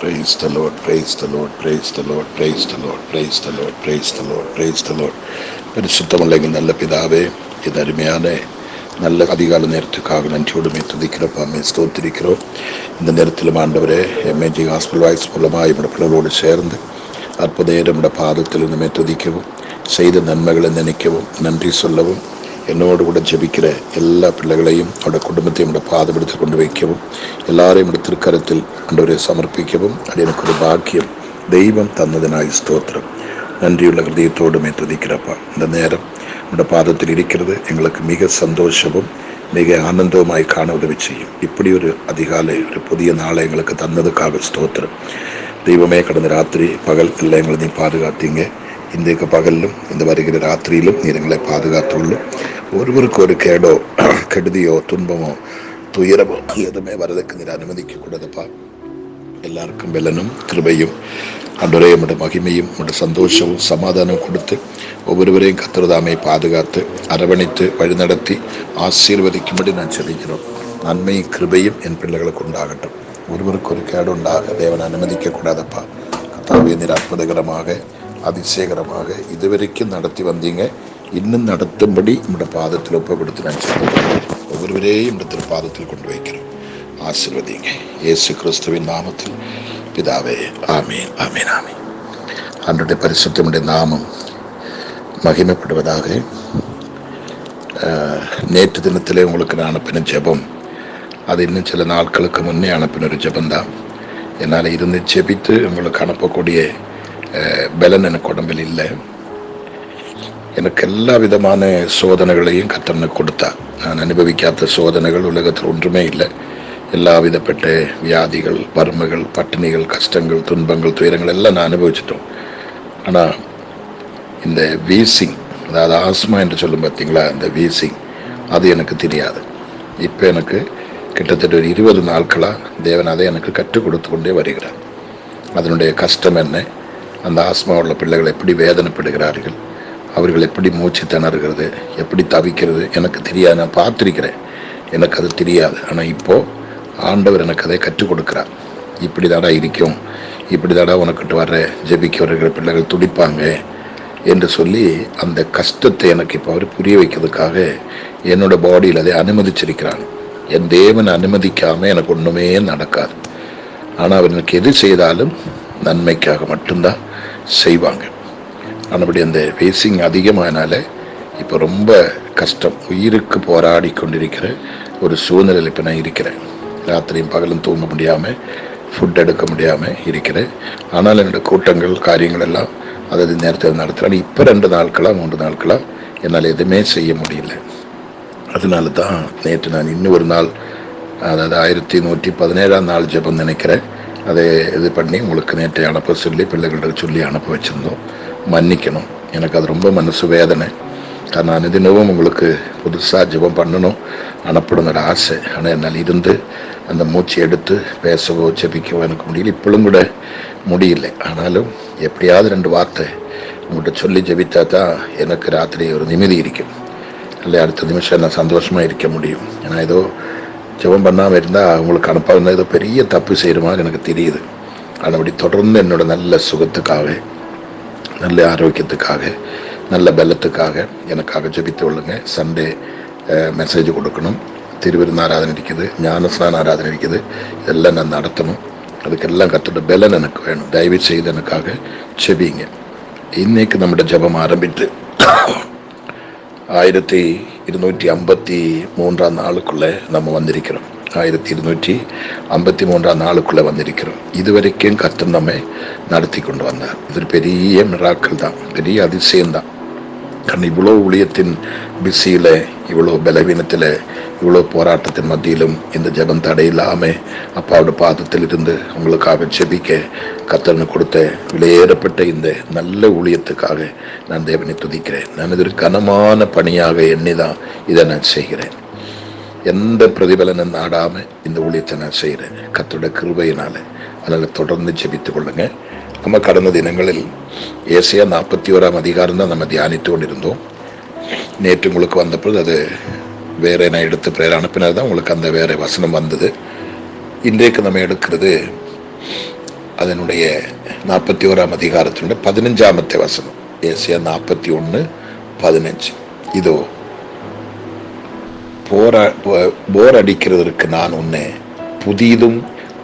Praise the Lord, praise the Lord, praise the Lord, praise the Lord, praise the Lord, praise the Lord, praise the Lord. பரிசுத்தமுள்ள நல்ல பிதாவே, இது அருமையான நல்ல அதிகால நேரத்துக்காக நன்றியோடுமே துதிக்கிறப்பாமே ஸ்தோத்திரிக்கிறோம். இந்த நேரத்திலும் ஆண்டவரே எம்ஏஜி ஹாஸ்பிட்டல் வாய்ஸ் மூலமாக என்னோட பிள்ளைகளோடு சேர்ந்து அற்புத நம்முடைய பாதத்தில் இனிமே துதிக்கவும், செய்த நன்மைகளை நினைக்கவும், நன்றி சொல்லவும், என்னோடு கூட ஜெபிக்கிற எல்லா பிள்ளைகளையும் அவருடைய குடும்பத்தையும் என்னோட பாதப்படுத்தி கொண்டு வைக்கவும், எல்லாரையும் திருக்கரத்தில் ஆண்டவரை சமர்ப்பிக்கவும் அது எனக்கு ஒரு பாக்கியம் தெய்வம் தந்ததினாய் ஸ்தோத்திரம். நன்றியுள்ள ஹிருதயத்தோடுமே துதிக்கிறப்பா. இந்த நேரம் நம்முடைய பாதத்தில் இருக்கிறது எங்களுக்கு மிக சந்தோஷமும் மிக ஆனந்தமாய் காண உதவி செய்யும். இப்படி ஒரு அதிகாலை ஒரு புதிய நாளை எங்களுக்கு தந்ததுக்காக ஸ்தோத்திரம். தெய்வமே, கடந்த ராத்திரி பகல் எல்லாம் எங்களை நீ பாதுகாத்தீங்க. இன்றைக்கு பகலிலும் இந்த வருகிற ராத்திரியிலும் நீர் எங்களை பாதுகாத்துள்ளும். ஒருவருக்கு ஒரு கேடோ கெடுதியோ துன்பமோ துயரமோ எதுவுமே வரதுக்கு நீர் அனுமதிக்க கூடாதுப்பா. எல்லாருக்கும் வெல்லனும் கிருபையும் அன்றைய மகிமையும் சந்தோஷமும் சமாதானம் கொடுத்து ஒவ்வொருவரையும் கர்த்தர்தாமே பாதுகாத்து அரவணைத்து வழிநடத்தி ஆசீர்வதிக்கும்படி நான் செபிக்கிறோம். நன்மையும் கிருபையும் என் பிள்ளைகளுக்கு உண்டாகட்டும். ஒருவருக்கு ஒரு கேடு உண்டாக தேவன் அனுமதிக்க கூடாதப்பா. கர்த்தாவே, நீர் அற்புதகரமாக அதிசயகரமாக இதுவரைக்கும் நடத்தி வந்தீங்க. இன்னும் நடத்தும்படி நம்முடைய பாதத்தில் ஒப்புப்படுத்தி நான் சொல்லுவேன். ஒவ்வொருவரையும் இந்த பாதத்தில் கொண்டு வைக்கிறோம். ஆசீர்வதிங்க இயேசு கிறிஸ்துவின் நாமத்தில் பிதாவே, ஆமீன், ஆமீன், ஆமீன். அன்றைய பரிசுத்தமுடைய நாமம் மகிமைப்படுவதாக. நேற்று தினத்திலே உங்களுக்கு நான் அனுப்பின ஜெபம், அது இன்னும் சில நாட்களுக்கு முன்னே அனுப்பின ஒரு ஜெபந்தான். என்னால் இருந்து ஜெபித்து உங்களுக்கு அனுப்பக்கூடிய பலன் எனக்கு உடம்பில் இல்லை. எனக்கு எல்லா விதமான சோதனைகளையும் கர்த்தர் கொடுத்தா. நான் அனுபவிக்காத சோதனைகள் உலகத்தில் ஒன்றுமே இல்லை. எல்லா விதப்பட்ட வியாதிகள், வறுமைகள், பட்டினிகள், கஷ்டங்கள், துன்பங்கள், துயரங்கள் எல்லாம் நான் அனுபவிச்சிட்டோம். ஆனால் இந்த வீசிங், அதாவது ஆஸ்மா என்று சொல்லும் பார்த்தீங்களா, இந்த வீசிங் அது எனக்கு தெரியாது. இப்போ எனக்கு கிட்டத்தட்ட ஒரு 20 நாட்களாக தேவன் அதை எனக்கு கற்றுக் கொடுத்து கொண்டே வருகிறார். அதனுடைய கஷ்டம் என்ன, அந்த ஆஸ்மா உள்ள பிள்ளைகள் எப்படி வேதனைப்படுகிறார்கள், அவர்கள் எப்படி மூச்சு திணறுகிறது, எப்படி தவிக்கிறது எனக்கு தெரியாது. நான் பார்த்துருக்கிறேன், எனக்கு அது தெரியாது. ஆனால் இப்போது ஆண்டவர் எனக்கு அதை கற்றுக் கொடுக்குறார். இப்படி தாடா இருக்கும், இப்படி தாடா உனக்கிட்ட வர்ற ஜெபிக்க வருகிற பிள்ளைகள் துடிப்பாங்க என்று சொல்லி அந்த கஷ்டத்தை எனக்கு இப்போ அவர் புரிய வைக்கிறதுக்காக என்னோட பாடியில் அதை அனுமதிச்சிருக்கிறான். என் தேவன் அனுமதிக்காமல் எனக்கு ஒன்றுமே நடக்காது. ஆனால் அவர் எனக்கு எது செய்தாலும் நன்மைக்காக மட்டும்தான் செய்வாங்க. ஆனபடி அந்த வேசிங் அதிகமானால இப்போ ரொம்ப கஷ்டம், உயிருக்கு போராடி கொண்டிருக்கிற ஒரு சூழ்நிலையில் இப்போ நான் இருக்கிறேன். ராத்திரியும் பகலும் தூங்க முடியாமல், ஃபுட் எடுக்க முடியாமல் இருக்கிறேன். ஆனால் என்னோடய கூட்டங்கள் காரியங்கள் எல்லாம் அதாவது நேரத்தில் நடத்துகிறேன். இப்போ 2 நாட்களாக 3 நாட்களாக என்னால் எதுவுமே செய்ய முடியல. அதனால தான் நேற்று நான் இன்னும் ஒரு நாள், அதாவது 1117ஆம் நாள் ஜெபம் நினைக்கிறேன், அதை இது பண்ணி உங்களுக்கு நேற்றை அனுப்ப சொல்லி பிள்ளைகள்கிட்ட சொல்லி அனுப்ப வச்சுருந்தோம். மன்னிக்கணும், எனக்கு அது ரொம்ப மனசு வேதனை. நான் தினமும் உங்களுக்கு புதுசாக ஜெபம் பண்ணணும், அனுப்பணுங்கிற ஆசை. ஆனால் என்னால் இருந்து அந்த மூச்சு எடுத்து பேசவோ ஜெபிக்கவோ எனக்கு முடியல. இப்பளும் கூட முடியல. ஆனாலும் எப்படியாவது 2 வார்த்தை உங்கள்கிட்ட சொல்லி ஜெபித்தா தான் எனக்கு ராத்திரி ஒரு நிம்மதி இருக்கும். இல்லை அடுத்த நிமிஷம் நான் சந்தோஷமாக இருக்க முடியும். ஏன்னா ஏதோ ஜெபம் பண்ணாமல் இருந்தால் அவங்களுக்கு அனுப்பாமல் ஏதோ பெரிய தப்பு செய்கிற மாதிரி எனக்கு தெரியுது. அதன்படி தொடர்ந்து என்னோட நல்ல சுகத்துக்காக, நல்ல ஆரோக்கியத்துக்காக, நல்ல பலத்துக்காக எனக்காக ஜெபித்து கொள்ளுங்க. சண்டே மெசேஜ் கொடுக்கணும், திருவிருந்த ஆராதனை இருக்குது, ஞானஸ்நான ஆராதனை இருக்குது, இதெல்லாம் நான் நடத்தணும். அதுக்கெல்லாம் கற்றுட்ட பலன் எனக்கு வேணும். தயவு செய்து எனக்காக ஜெபிங்க. இன்னைக்கு நம்முடைய ஜெபம் ஆரம்பித்து 1253ஆம் நாளுக்குள்ளே நம்ம வந்திருக்கிறோம். 1253ஆம் நாளுக்குள்ளே வந்திருக்கிறோம். இதுவரைக்கும் கர்த்தர் நம்மை நடத்தி கொண்டு வந்தார். இது ஒரு பெரிய மிராக்கள் தான், பெரிய அதிசயம்தான். കാരണം இவ்வளோ ஊழியத்தின் பிஸியில், இவ்வளோ பலவீனத்தில், இவ்வளோ போராட்டத்தின் மத்தியிலும் இந்த ஜெபம் தடையில்லாமல் அப்பாவோட பாதத்தில் இருந்து உங்களுக்காக ஜெபிக்க கர்த்தர் கொடுத்த விலையேறப்பட்ட இந்த நல்ல ஊழியத்துக்காக நான் தேவனை துதிக்கிறேன். நான் இது ஒரு கனமான பணியாக எண்ணி தான் இதை நான் செய்கிறேன். எந்த பிரதிபலனும் நாடாமல் இந்த ஊழியத்தை நான் செய்கிறேன் கர்த்தருடைய கிருபையினால். அதனால் தொடர்ந்து ஜெபித்து கொள்ளுங்க. நம்ம கடந்த தினங்களில் ஏசாயா 41ஆம் அதிகாரம் தான் நம்ம தியானித்து கொண்டிருந்தோம். நேற்று உங்களுக்கு வந்தபோது அது வேற நான் எடுத்து பிரேர அனுப்பினது தான் உங்களுக்கு அந்த வேற வசனம் வந்தது. இன்றைக்கு நம்ம எடுக்கிறது அதனுடைய 41ஆம் அதிகாரத்தினுடைய 15ஆமത്തെ வசனம். ஏசாயா 41:15. இதோ போர் அடிக்கிறதற்கு நான் உன்னை புதிதும்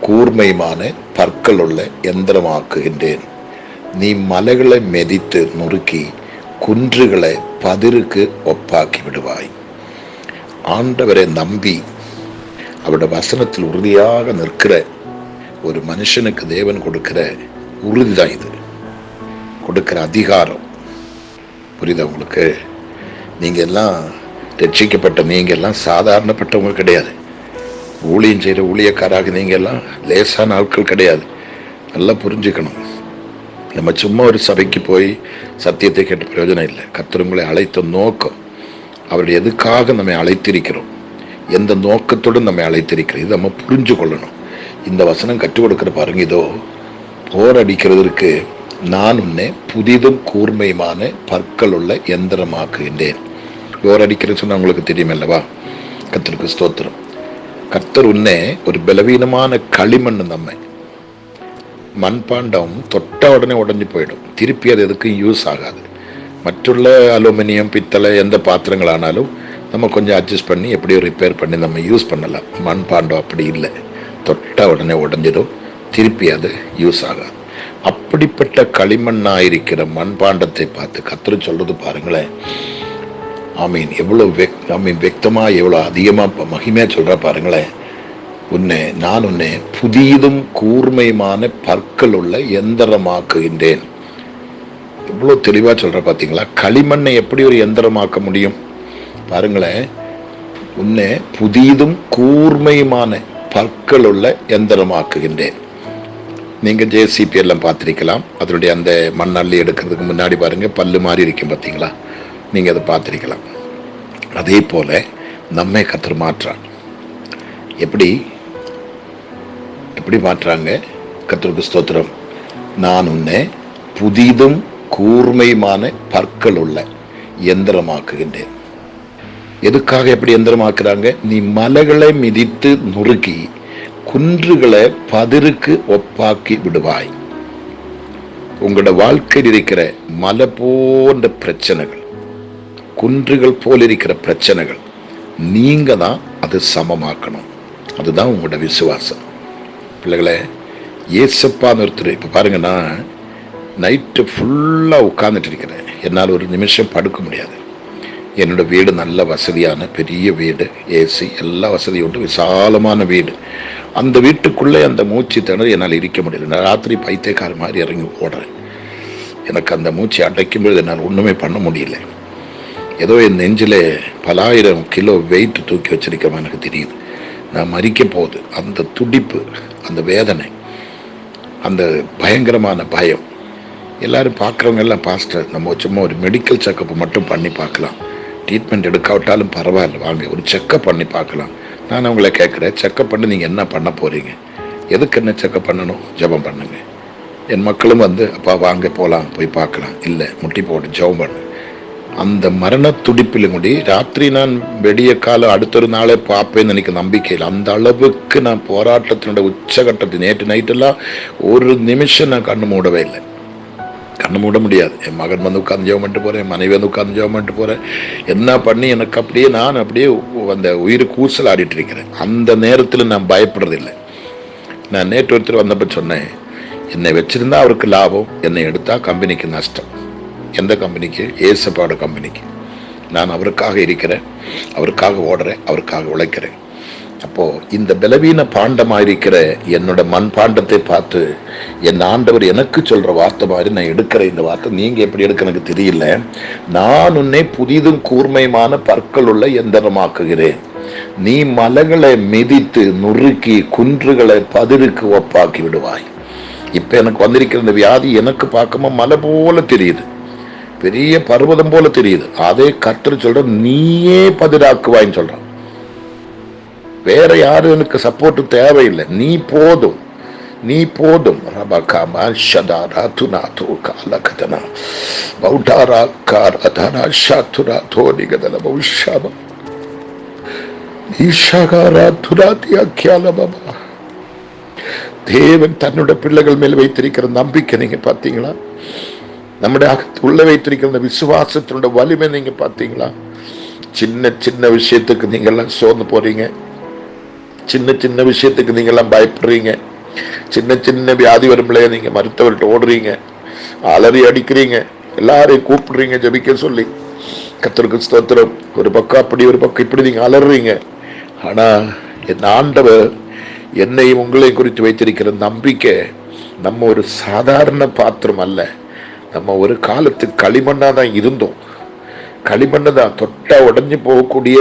கூர்மையுமான பற்கள் உள்ள எந்திரமாக்குகின்றேன். நீ மலைகளை மெதித்து நொறுக்கி குன்றுகளை பதிருக்கு ஒப்பாக்கி விடுவாய். ஆண்டவரை நம்பி அவருடைய வசனத்தில் உறுதியாக நிற்கிற ஒரு மனுஷனுக்கு தேவன் கொடுக்கிற உறுதிதான் இது, கொடுக்கிற அதிகாரம். புரியுதா உங்களுக்கு? நீங்க எல்லாம் ரட்சிக்கப்பட்ட நீங்க எல்லாம் சாதாரணப்பட்டவங்க கிடையாது. ஊழியம் செய்கிற ஊழியக்காராக நீங்க எல்லாம் லேசான ஆட்கள் கிடையாது. நல்லா புரிஞ்சுக்கணும். நம்ம சும்மா ஒரு சபைக்கு போய் சத்தியத்தை கேட்ட பிரயோஜனம் இல்லை. கர்த்தர் உங்களை அழைத்த நோக்கம், அவருடைய எதுக்காக நம்மை அழைத்திருக்கிறோம், எந்த நோக்கத்துடன் நம்மை அழைத்திருக்கிறோம், இது நம்ம புரிஞ்சு கொள்ளணும். இந்த வசனம் கற்றுக் கொடுக்கிற பாருங்க. இதோ போர் அடிக்கிறதுக்கு நான் உன்னை புதிதும் கூர்மையுமான பற்கள் உள்ள எந்திரமாக்குகின்றேன். போர் அடிக்கிறது சொன்னா உங்களுக்கு தெரியும் அல்லவா? கர்த்தருக்கு ஸ்தோத்திரம். கர்த்தர் உன்னை ஒரு பலவீனமான களிமண், நம்மை மண்பாண்டம் தொட்ட உடனே உடஞ்சி போயிடும். திருப்பி அது எதுக்கும் யூஸ் ஆகாது. மற்றுள்ள அலுமினியம், பித்தளை, எந்த பாத்திரங்கள் ஆனாலும் நம்ம கொஞ்சம் அட்ஜஸ்ட் பண்ணி எப்படியோ ரிப்பேர் பண்ணி நம்ம யூஸ் பண்ணலாம். மண்பாண்டம் அப்படி இல்லை, தொட்ட உடனே உடஞ்சிடும், திருப்பி அது யூஸ் ஆகாது. அப்படிப்பட்ட களிமண்ணாயிருக்கிற மண்பாண்டத்தை பார்த்து கர்த்தர் சொல்றது பாருங்களேன். ஆமீன். எவ்வளவு வெக்தமா, எவ்வளவு அதிகமா மகிமையா சொல்ற பாருங்களேன். நான் உன்னை புதிதும் கூர்மையுமான பற்கள் உள்ள எந்திரமாக்குகின்றேன். எவ்வளவு தெளிவா சொல்ற பாத்தீங்களா? களிமண்ணை எப்படி ஒரு எந்திரமாக்க முடியும் பாருங்களேன். உன்னை புதிதும் கூர்மையுமான பற்கள் உள்ள எந்திரமாக்குகின்றேன். நீங்க JCP எல்லாம் பார்த்திருக்கலாம். அதனுடைய அந்த மண்ணள்ளி எடுக்கிறதுக்கு முன்னாடி பாருங்க பல்லு மாதிரி இருக்கும் பார்த்தீங்களா? நீங்க அதை பார்த்திருக்கலாம். அதே போல நம்மை கர்த்தர் மாற்றான். எப்படி மாற்றாங்க? கர்த்தருக்கு ஸ்தோத்திரம். நான் உன்னை புதிதும் கூர்மையுமான பற்கள் உள்ள எந்திரமாக்குகின்றேன். எதுக்காக எப்படி எந்திரமாக்குறாங்க? நீ மலைகளை மிதித்து நொறுக்கி குன்றுகளை பதிருக்கு ஒப்பாக்கி விடுவாய். உங்களோட வாழ்க்கையில் இருக்கிற மலை போன்ற பிரச்சனைகள், குன்றுகள் போல் இருக்கிற பிரச்சனைகள், நீங்க தான் அது சமமாக்கணும். அதுதான் உங்களோட விசுவாசம். பிள்ளைகளே, ஏசப்பான்னு ஒருத்தர், இப்போ பாருங்கன்னா நைட்டு ஃபுல்லாக உட்கார்ந்துட்டு இருக்கிறேன். என்னால் ஒரு நிமிஷம் படுக்க முடியாது. என்னோட வீடு நல்ல வசதியான பெரிய வீடு, ஏசி எல்லா வசதியும் உண்டு, விசாலமான வீடு. அந்த வீட்டுக்குள்ளே அந்த மூச்சு திணறி என்னால் இருக்க முடியல. நான் ராத்திரி பைத்தியக்கார மாதிரி இறங்கி ஓடுறேன். எனக்கு அந்த மூச்சு அடைக்கும்போது என்னால் ஒன்றுமே பண்ண முடியல. ஏதோ என் நெஞ்சில் பல 1000 கிலோ வெயிட் தூக்கி வச்சிருக்கோம் எனக்கு தெரியுது. நான் மறிக்க போகுது. அந்த துடிப்பு, அந்த வேதனை, அந்த பயங்கரமான பயம். எல்லாரும் பார்க்குறவங்க எல்லாம், பாஸ்டர் நம்ம சும்மா ஒரு மெடிக்கல் செக்கப் மட்டும் பண்ணி பார்க்கலாம், ட்ரீட்மெண்ட் எடுக்காவிட்டாலும் பரவாயில்ல, வாங்க ஒரு செக்கப் பண்ணி பார்க்கலாம். நான் அவங்கள கேட்குறேன், செக்கப் பண்ணி நீங்கள் என்ன பண்ண போகிறீங்க? எதுக்கு என்ன செக்கப் பண்ணணும்? ஜெபம் பண்ணுங்க. என் மக்களும் வந்து அப்பா வாங்க போகலாம், போய் பார்க்கலாம். இல்லை, முட்டி போடு, ஜெபம் பண்ணு. அந்த மரண துடிப்பிலும் கூடி ராத்திரி நான் வெடிய காலம் அடுத்த நாளே பார்ப்பேன்னு எனக்கு நம்பிக்கையில், அந்த அளவுக்கு நான் போராட்டத்தினுடைய உச்சகட்டத்தை. நேற்று நைட்டெல்லாம் ஒரு நிமிஷம் நான் கண்ணு மூடவே இல்லை. கண்ணு மூட முடியாது. என் மகன் வந்து உட்காந்து ஜெபம் பண்ணிட்டு போகிறேன், மனைவி வந்து உட்காந்து ஜெபம் பண்ணிட்டு போகிறேன். என்ன பண்ணி எனக்கு அப்படியே நான் அப்படியே அந்த உயிர் கூசல் ஆடிட்டு இருக்கிறேன். அந்த நேரத்தில் நான் பயப்படுறதில்லை. நான் நேற்று ஒருத்தர் வந்தப்போ சொன்னேன், என்னை வச்சிருந்தா அவருக்கு லாபம், என்னை எடுத்தா கம்பெனிக்கு நஷ்டம். எந்த கம்பெனிக்கு? ஏசப்பாவோட கம்பெனிக்கு. நான் அவருக்காக இருக்கிறேன், அவருக்காக ஓடுறேன், அவருக்காக உழைக்கிறேன். அப்போ இந்த பலவீன பாண்டமாயிருக்கிற என்னோட மண் பாண்டத்தை பார்த்து என் ஆண்டவர் எனக்கு சொல்ற வார்த்தை மாதிரி நான் எடுக்கிற இந்த வார்த்தை நீங்க எப்படி எடுக்க எனக்கு தெரியல. நான் உன்னை புதிதும் கூர்மையுமான பற்கள் உள்ள எந்திரமாக்குகிறேன். நீ மலைகளை மிதித்து நொறுக்கி குன்றுகளை பதிருக்கு ஒப்பாக்கி விடுவாய். இப்ப எனக்கு வந்திருக்கிற இந்த வியாதி எனக்கு பார்க்கும்போது மலை போல தெரியுது, பெரிய பர்வதம் போல தெரியுது. அதே கர்த்தர் சொல்ற, நீயே பதிராக்குவாயின்னு சொல்றான். வேற யாரும் எனக்கு சப்போர்ட் தேவையில்லை, நீ போதும், நீ போதும். தேவன் தன்னுடைய பிள்ளைகள் மேல் வைத்திருக்கிற நம்பிக்கை நீங்க பார்த்தீங்களா? நம்முடைய உள்ள வைத்திருக்கிற விசுவாசத்தினுடைய வலிமை நீங்க பார்த்தீங்களா? சின்ன சின்ன விஷயத்துக்கு நீங்க எல்லாம் சோர்ந்து போறீங்க, சின்ன சின்ன விஷயத்துக்கு நீங்க எல்லாம் பயப்படுறீங்க, சின்ன சின்ன வியாதி வரும்பளைய நீங்க மருத்துவர்கிட்ட ஓடுறீங்க, அலறி அடிக்கிறீங்க, எல்லாரையும் கூப்பிடுறீங்க ஜெபிக்க சொல்லி. கர்த்தருக்கு ஸ்தோத்திரம். ஒரு பக்கம் அப்படி ஒரு பக்கம் இப்படி நீங்க அலறீங்க. ஆனா என் ஆண்டவர் என்னையும் உங்களை குறித்து வைத்திருக்கிற நம்பிக்கை நம்ம ஒரு சாதாரண பாத்திரம் அல்ல. நம்ம ஒரு காலத்துக்கு களிமண்ணா தான் இருந்தோம். களிமண்ணு தான், தொட்டா உடஞ்சி போகக்கூடிய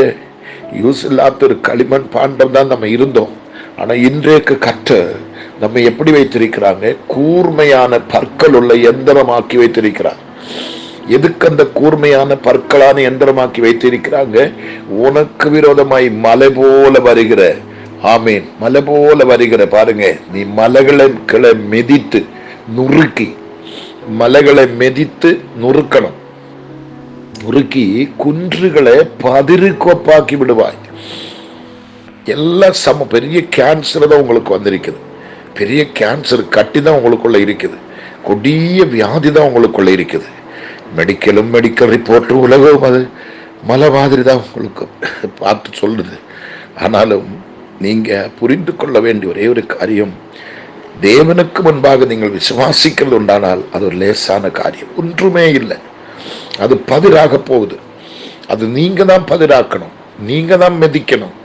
யூஸ் இல்லாத ஒரு களிமண் பாண்டம் தான் நம்ம இருந்தோம். ஆனா இன்றைக்கு கர்த்தர் நம்ம எப்படி வைத்திருக்கிறாங்க? கூர்மையான பற்கள் உள்ள எந்திரமாக்கி வைத்திருக்கிறார். எதுக்கு அந்த கூர்மையான பற்களான எந்திரமாக்கி வைத்திருக்கிறாங்க? உனக்கு விரோதமாய் மலை போல வருகிற, ஆமீன், மலை போல வருகிற, பாருங்க, நீ மலைகளை மிதித்து நுறுக்கி, மலைகளை மிதித்து நுறுக்கணும், நுறுக்கி குன்றுகளை பதிரு கோப்பாக்கி விடுவாய். எல்லாம் பெரிய கேன்சர் தான் உங்களுக்கு வந்திருக்குது. பெரிய கேன்சர் கட்டி தான் உங்களுக்குள்ள இருக்குது. கொடிய வியாதி தான் உங்களுக்குள்ள இருக்குது. மெடிக்கல் ரிப்போர்ட் உலகம் அது மலை மாதிரி தான் உங்களுக்கு பார்த்து சொல்லுது. ஆனாலும் நீங்க புரிந்து கொள்ள வேண்டிய ஒரே ஒரு காரியம், தேவனுக்கு முன்பாக நீங்கள் விசுவாசிக்கிறது உண்டானால் அது ஒரு லேசான காரியம் ஒன்றுமே இல்லை. அது பதிராக போகுது. அது நீங்க தான் பதிராக்கணும், நீங்க தான் மெதிக்கணும்,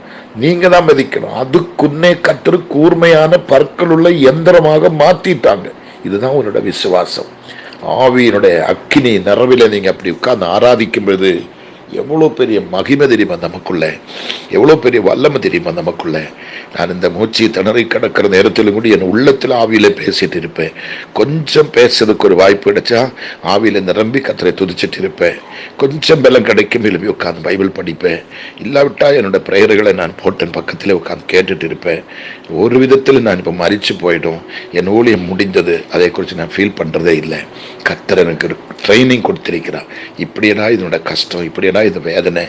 நீங்க தான் மெதிக்கணும். அதுக்குன்னே கர்த்தர் கூர்மையான பற்கள் உள்ள எந்திரமாக மாத்திட்டாங்க. இதுதான் உன்னோட விசுவாசம். ஆவியினுடைய அக்கினி நிறவில நீங்க அப்படி உட்கார்ந்து ஆராதிக்கும் பொழுது எவ்வளோ பெரிய மகிமை தெரியுமா நமக்குள்ள, எவ்வளோ பெரிய வல்லமை தெரியுமா நமக்குள்ள. நான் இந்த மூச்சு திணறி கிடக்கிற நேரத்திலும் கூட என் உள்ளத்தில் ஆவியில பேசிட்டு இருப்பேன். கொஞ்சம் பேசுறதுக்கு ஒரு வாய்ப்பு கிடைச்சா ஆவியில நிரம்பி கர்த்தரை துதிச்சிட்டு இருப்பேன். கொஞ்சம் பலம் கிடைக்கும் எழுப்பி உட்காந்து பைபிள் படிப்பேன். இல்லாவிட்டா என்னோட பிரேயர்களை நான் போட்டேன் பக்கத்தில் உட்காந்து கேட்டுட்டு இருப்பேன். ஒரு விதத்தில் நான் இப்போ மறிச்சு போயிடும், என் ஊழியம் முடிந்தது, அதை குறித்து நான் ஃபீல் பண்றதே இல்லை. கர்த்தர் எனக்கு ட்ரைனிங் கொடுத்திருக்கிறார். இப்படியடா இதனோட கஷ்டம், இப்படியடா இது வேதனை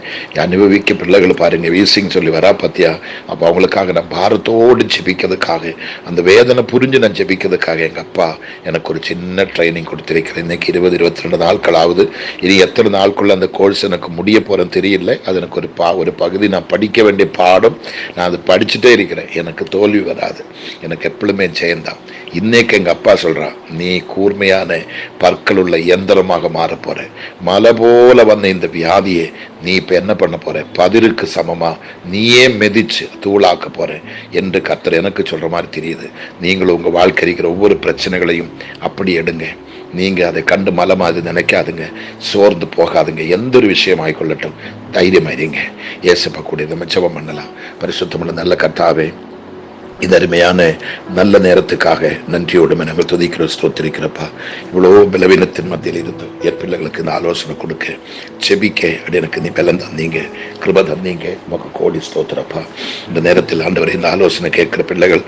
அனுபவிக்க பிள்ளைகள் பாருங்க வீசிங் சொல்லி வரா பார்த்தியா. அப்போ அவங்களுக்காக நான் பாரத்தோடு ஜெபிக்கிறதுக்காக, அந்த வேதனை புரிஞ்சு நான் ஜெபிக்கிறதுக்காக எங்கள் அப்பா எனக்கு ஒரு சின்ன ட்ரைனிங் கொடுத்திருக்கிறேன். இன்னைக்கு 20-22 நாட்கள் ஆகுது. இனி எத்தனை நாளுக்குள்ள அந்த கோர்ஸ் எனக்கு முடிய போறேன்னு தெரியல. அது எனக்கு ஒரு பகுதி நான் படிக்க வேண்டிய பாடம். நான் அதை படிச்சுட்டே இருக்கிறேன். எனக்கு தோல்வி வராது, எனக்கு எப்பொழுதுமே ஜெயந்தான். இன்னைக்கு எங்க அப்பா சொல்றான், நீ கூர்மையான பற்கள் உள்ள எந்திரமாக மாற போற. மலை போல வந்த இந்த வியாதியை நீ இப்ப என்ன பண்ண போற? பதிருக்கு சமமா நீயே மெதிச்சு தூளாக்க போற என்று கர்த்தர் எனக்கு சொல்ற மாதிரி தெரியுது. நீங்களும் உங்க வாழ்க்கை இருக்கிற ஒவ்வொரு பிரச்சனைகளையும் அப்படி எடுங்க. நீங்க அதை கண்டு மலை மாதிரி நினைக்காதுங்க, சோர்ந்து போகாதுங்க. எந்த ஒரு விஷயம் ஆகிக்கொள்ளட்டும், தைரியமாயிருங்க. ஏசப்பா கூட நம்ம ஜெபம் பண்ணலாம். பரிசுத்தமுள்ள நல்ல கர்த்தாவே, இது அருமையான நல்ல நேரத்துக்காக நன்றியோடு நாங்கள் துதிக்கிற ஸ்தோத்திரிக்கிறப்பா. இவ்வளோ பலவீனத்தின் மத்தியில் இருந்து என் பிள்ளைகளுக்கு இந்த ஆலோசனை கொடுக்க செபிக்க அப்படி எனக்கு நீ பலன் தந்தீங்க, கிருபை தந்தீங்க. உமக்கு கோடி ஸ்தோத்திரப்பா. இந்த நேரத்தில் ஆண்டவரை இந்த ஆலோசனை கேட்கிற பிள்ளைகள்,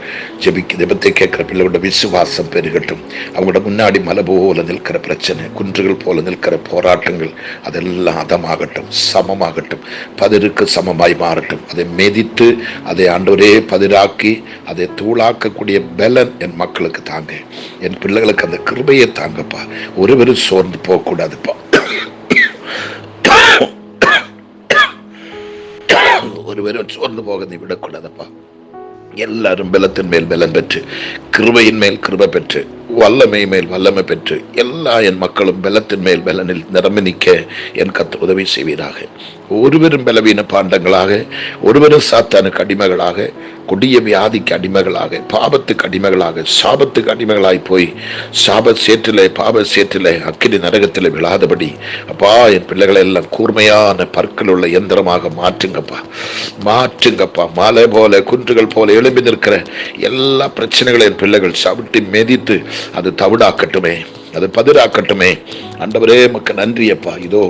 ஜெபத்தை கேட்கிற பிள்ளைகளோட விசுவாசம் பெருகட்டும். அவங்களோட முன்னாடி மலை போல நிற்கிற பிரச்சனை, குன்றுகள் போல நிற்கிற போராட்டங்கள் அதெல்லாம் அதமாகட்டும், சமமாகட்டும், பதிருக்கு சமமாய் மாறட்டும். அதை மெதித்து அதை ஆண்டவரே பதிராக்கி அதை தூளாக்கக்கூடிய பலன் என் மக்களுக்கு தாங்க, என் பிள்ளைகளுக்கு அந்த கிருபையை தாங்கப்பா. ஒருவரும் சோர்ந்து போகக்கூடாதுப்பா, ஒருவரும் சோர்ந்து போக நீ விடக்கூடாதுப்பா. எல்லாரும் பலத்தின் மேல் பலன் பெற்று, கிருபையின் மேல் கிருபை பெற்று, வல்லமை மேல் வல்லமை பெற்று, எல்லா என் மக்களும் பலத்தின் மேல் பலனில் நிரம்பி நிற்க என் கர்த்தர் உதவி செய்வீராக. ஒருவரும் பலவீன பாண்டங்களாக, ஒருவரும் சாத்தானுக்கு அடிமைகளாக, கொடிய வியாதிக்கு அடிமைகளாக, பாபத்துக்கு அடிமைகளாக, சாபத்துக்கு அடிமைகளாய் போய் பாப சேற்றிலே அக்கினி நரகத்திலே விழாதபடி அப்பா என் பிள்ளைகளை எல்லாம் கூர்மையான பற்கள் உள்ள எந்திரமாக மாற்றுங்கப்பா. மலை போல குன்றுகள் போல எழும்பி நிற்கிற எல்லா பிரச்சனைகளையும் என் பிள்ளைகள் சவிட்டி மெதித்து அது தவிடாக்கட்டுமே. அது பதிராக்கட்டுமே. ஆண்டவரே உமக்கு நன்றி அப்பா. இதோ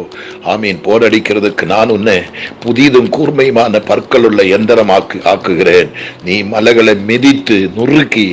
ஆமீன், போரடிக்கிறதுக்கு நான் உன்னை புதிதும் கூர்மையுமான பற்கள் உள்ள எந்திரம் ஆக்குகிறேன். நீ மலைகளை மிதித்து நுறுக்கி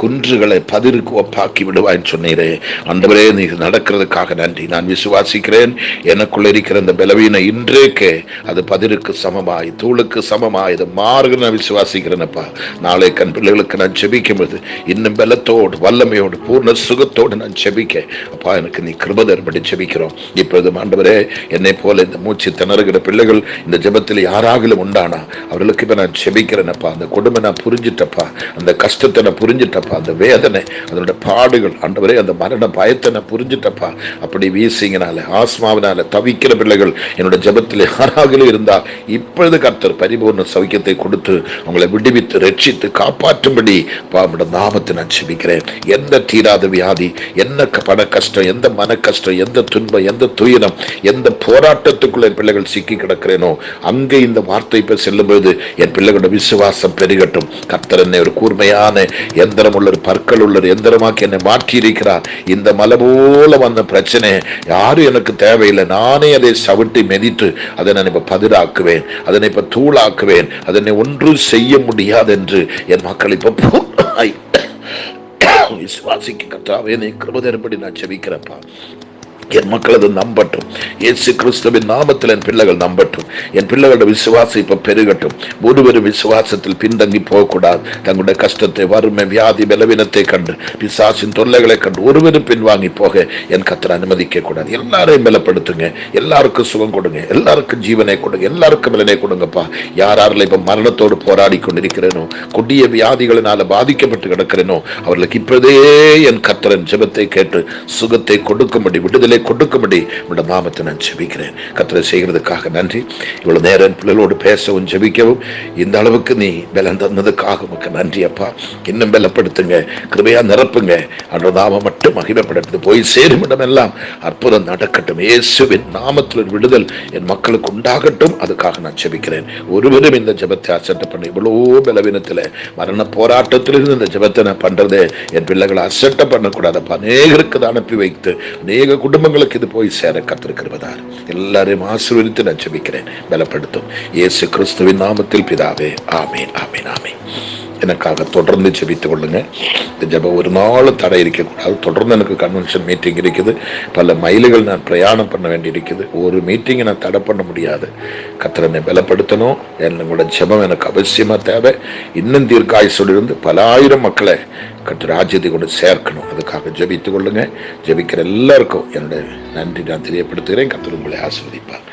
குன்றுகளை பதிருக்கு ஒப்பாக்கி விடுவான்னு சொன்னீரே. ஆண்டவரே, நீ நடக்கிறதுக்காக நன்றி. நான் விசுவாசிக்கிறேன், எனக்குள்ள இருக்கிற இந்த பலவீன இன்றைக்கே அது பதிருக்கு சமமாய் தூளுக்கு சமமாய் இது மாறுகிற விசுவாசிக்கிறேனப்பா. நாளை கண் பிள்ளைகளுக்கு நான் செபிக்கும் போது இன்னும் பலத்தோடு வல்லமையோடு பூர்ண சுகத்தோடு நான் செபிக்க அப்பா எனக்கு நீ கிருபை தரும்படி செபிக்கிறோம். இப்பொழுது ஆண்டவரே, என்னை போல இந்த மூச்சு திணறுகிற பிள்ளைகள் இந்த ஜெபத்தில் யாராகிலும் உண்டானா அவர்களுக்கு இப்ப நான் செபிக்கிறேனப்பா. அந்த கொடுமை நான் புரிஞ்சிட்டப்பா, அந்த கஷ்டத்தை நான் புரிஞ்சிட்டப்பா, அந்த வேதனை, அதோட பாடுகள் ஆண்டவரே, அந்த மரண பயத்தை நான் புரிஞ்சிட்டப்பா. அப்படி வீசிங்கனால ஆஸ்மாவினால தவிக்கிற பிள்ளைகள் என்னோட ஜெபத்தில் யாராகிலும் இருந்தால் இப்பொழுது கர்த்தர் பரிபூர்ண சௌக்கியத்தை கொடுத்து அவங்களை விடுவித்து ரட்சித்து காப்பாற்றும்படி நாமத்தை நான் செபிக்கிறேன். எந்த தீராத வியாதி, என்ன பண கஷ்டம், எந்த மன கஷ்டம், எந்த துன்பம், எந்த துயரம், எந்த போராட்டத்துக்குள்ள என் பிள்ளைகள் சிக்கி கிடக்கிறேனோ அங்கே இந்த வார்த்தை இப்ப செல்லும்போது என் பிள்ளைகளோட விசுவாசம் பெருகட்டும். கர்த்தர் என்னை ஒரு கூர்மையான எந்திரம் உள்ள பற்கள் உள்ள எந்திரமாக்கி என்னை மாற்றி இருக்கிறார். இந்த மலை போல வந்த பிரச்சனை யாரும் எனக்கு தேவையில்லை. நானே அதை சவிட்டி மெதித்து அதை நான் இப்ப பதிராக்குவேன், அதனை இப்ப தூளாக்குவேன். அதனை ஒன்றும் செய்ய முடியாது என்று என் மக்கள் இப்ப விசுவாசிக்க கர்த்தாவே நீ கிருபை தரும்படி நான் செபிக்கிறேன்ப்பா. என் மக்கள் அது நம்பட்டும். இயேசு கிறிஸ்துவின் நாமத்தில் என் பிள்ளைகள் நம்பட்டும். என் பிள்ளைகளோட விசுவாசம் இப்ப பெருகட்டும். ஒருவரும் விசுவாசத்தில் பின்தங்கி போகக்கூடாது. தங்களுடைய கஷ்டத்தை, வறுமை, வியாதி, பலவீனத்தை கண்டு, பிசாசின் தொல்லைகளை கண்டு ஒருவரும் பின்வாங்கி போக என் கர்த்தர் அனுமதிக்க கூடாது. எல்லாரையும் பலப்படுத்துங்க, எல்லாருக்கும் சுகம் கொடுங்க, எல்லாருக்கும் ஜீவனை கொடுங்க, எல்லாருக்கும் பலனை கொடுங்கப்பா. யாராரில் இப்ப மரணத்தோடு போராடி கொண்டிருக்கிறேனோ, கொடிய வியாதிகளினால பாதிக்கப்பட்டு கிடக்கிறேனோ அவர்களுக்கு இப்போதே என் கர்த்தரின் ஜெபத்தை கேட்டு சுகத்தை கொடுக்கும்படி, விடுதலை கொடுக்கும்படி உடைய நாமத்தை நான் ஜெபிக்கிறேன். கர்த்தரை செய்கிறதுக்காக நன்றி. இவ்வளவு நேரம் பிள்ளைகளோடு பேசவும் ஜெபிக்கவும் இந்த அளவுக்கு நீ பலன் தந்ததுக்காக உமக்கு நன்றி அப்பா. இன்னும் பலப்படுத்துங்க, கிருபையா நிரப்புங்க. அன்ற நாமம் மட்டும் மகிமைப்படுத்து. போய் சேரும் இடமெல்லாம் அற்புதம் நடக்கட்டும். இயேசுவின் நாமத்தில் ஒரு விடுதல் என் மக்களுக்கு உண்டாகட்டும். அதுக்காக நான் ஜெபிக்கிறேன். ஒருவரும் இந்த ஜெபத்தை அசட்டை பண்ண இவ்வளோ பலவீனத்தில் மரண போராட்டத்திலிருந்து இந்த ஜெபத்தை நான் பண்றதே என் பிள்ளைகளை அசட்டை பண்ணக்கூடாதப்பா. அநேகருக்கு அனுப்பி வைத்து அநேக குடும்பங்களுக்கு இது போய் சேர கர்த்தருக்கிறதார் எல்லாரையும் ஆசீர்வதித்து நான் ஜெபிக்கிறேன். பலப்படுத்தும் இயேசு கிறிஸ்துவின் நாமத்தில் பிதாவே, ஆமீன், ஆமீன், ஆமீன். எனக்காக தொடர்ந்து ஜெபித்துக் கொள்ளுங்க. இந்த ஜெபம் ஒரு நாள் தடை இருக்கக்கூடாது. தொடர்ந்து எனக்கு கன்வென்ஷன் மீட்டிங் இருக்குது, பல மைல்கள் நான் பிரயாணம் பண்ண வேண்டி இருக்குது. ஒரு மீட்டிங்கை நான் தடை பண்ண முடியாது. கர்த்தரை பலப்படுத்தணும். என்னோட ஜெபம் எனக்கு அவசியமா தேவை. இன்னும் தீர்க்காயுசோடு பல ஆயிரம் மக்களை கர்த்தர் ராஜ்யத்தை கொண்டு சேர்க்கணும். அதுக்காக ஜெபித்துக் கொள்ளுங்க. ஜெபிக்கிற எல்லாருக்கும் என்னுடைய நன்றி நான் தெரியப்படுத்துகிறேன். கர்த்தர் உங்களை ஆசீர்வதிப்பார்.